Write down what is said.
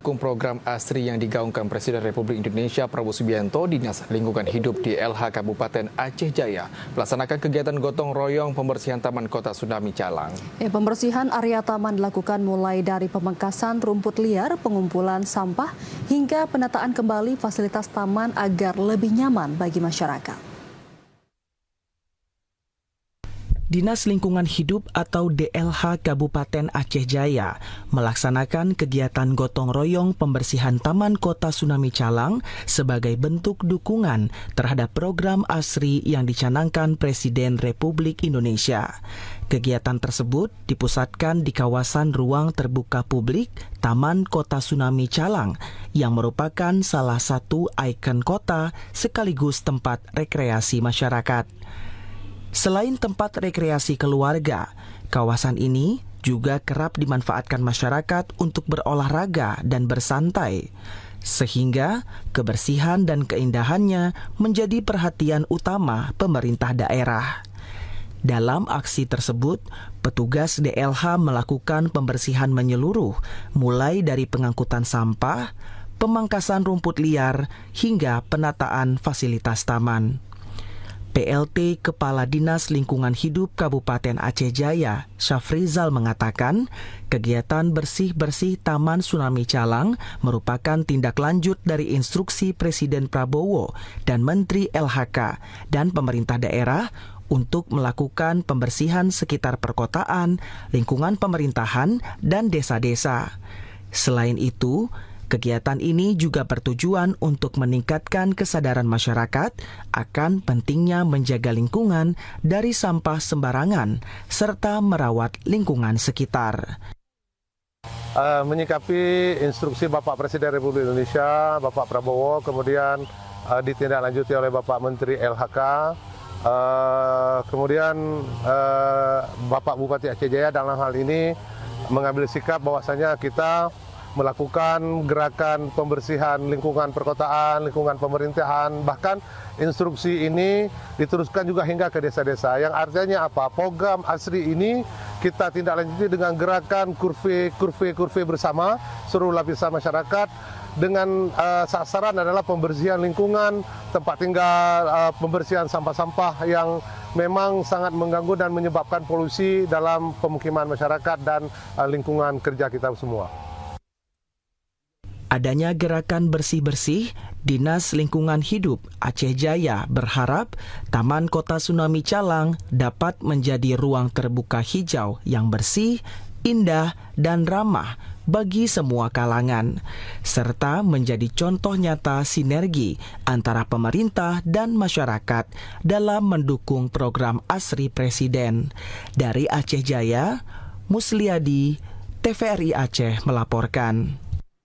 mendukung program ASRI yang digaungkan Presiden Republik Indonesia Prabowo Subianto, Dinas Lingkungan Hidup di LH Kabupaten Aceh Jaya melaksanakan kegiatan gotong royong pembersihan Taman Kota Tsunami Calang. Pembersihan area taman dilakukan mulai dari pemangkasan rumput liar, pengumpulan sampah, hingga penataan kembali fasilitas taman agar lebih nyaman bagi masyarakat. Dinas Lingkungan Hidup atau DLH Kabupaten Aceh Jaya melaksanakan kegiatan gotong royong pembersihan Taman Kota Tsunami Calang sebagai bentuk dukungan terhadap program ASRI yang dicanangkan Presiden Republik Indonesia. Kegiatan tersebut dipusatkan di kawasan ruang terbuka publik Taman Kota Tsunami Calang yang merupakan salah satu ikon kota sekaligus tempat rekreasi masyarakat. Selain tempat rekreasi keluarga, kawasan ini juga kerap dimanfaatkan masyarakat untuk berolahraga dan bersantai, sehingga kebersihan dan keindahannya menjadi perhatian utama pemerintah daerah. Dalam aksi tersebut, petugas DLH melakukan pembersihan menyeluruh, mulai dari pengangkutan sampah, pemangkasan rumput liar, hingga penataan fasilitas taman. PLT Kepala Dinas Lingkungan Hidup Kabupaten Aceh Jaya, Syafrizal mengatakan, kegiatan bersih-bersih Taman Tsunami Calang merupakan tindak lanjut dari instruksi Presiden Prabowo dan Menteri LHK dan pemerintah daerah untuk melakukan pembersihan sekitar perkotaan, lingkungan pemerintahan, dan desa-desa. Selain itu, kegiatan ini juga bertujuan untuk meningkatkan kesadaran masyarakat akan pentingnya menjaga lingkungan dari sampah sembarangan serta merawat lingkungan sekitar. Menyikapi instruksi Bapak Presiden Republik Indonesia, Bapak Prabowo, kemudian ditindaklanjuti oleh Bapak Menteri LHK, kemudian Bapak Bupati Aceh Jaya dalam hal ini mengambil sikap bahwasanya kita melakukan gerakan pembersihan lingkungan perkotaan, lingkungan pemerintahan, bahkan instruksi ini diteruskan juga hingga ke desa-desa. Yang artinya apa? Program ASRI ini kita tindak lanjuti dengan gerakan kurve bersama seluruh lapisan masyarakat dengan sasaran adalah pembersihan lingkungan, tempat tinggal, pembersihan sampah-sampah yang memang sangat mengganggu dan menyebabkan polusi dalam pemukiman masyarakat dan lingkungan kerja kita semua. Adanya gerakan bersih-bersih, Dinas Lingkungan Hidup Aceh Jaya berharap Taman Kota Tsunami Calang dapat menjadi ruang terbuka hijau yang bersih, indah, dan ramah bagi semua kalangan, serta menjadi contoh nyata sinergi antara pemerintah dan masyarakat dalam mendukung program ASRI Presiden. Dari Aceh Jaya, Musliadi, TVRI Aceh melaporkan.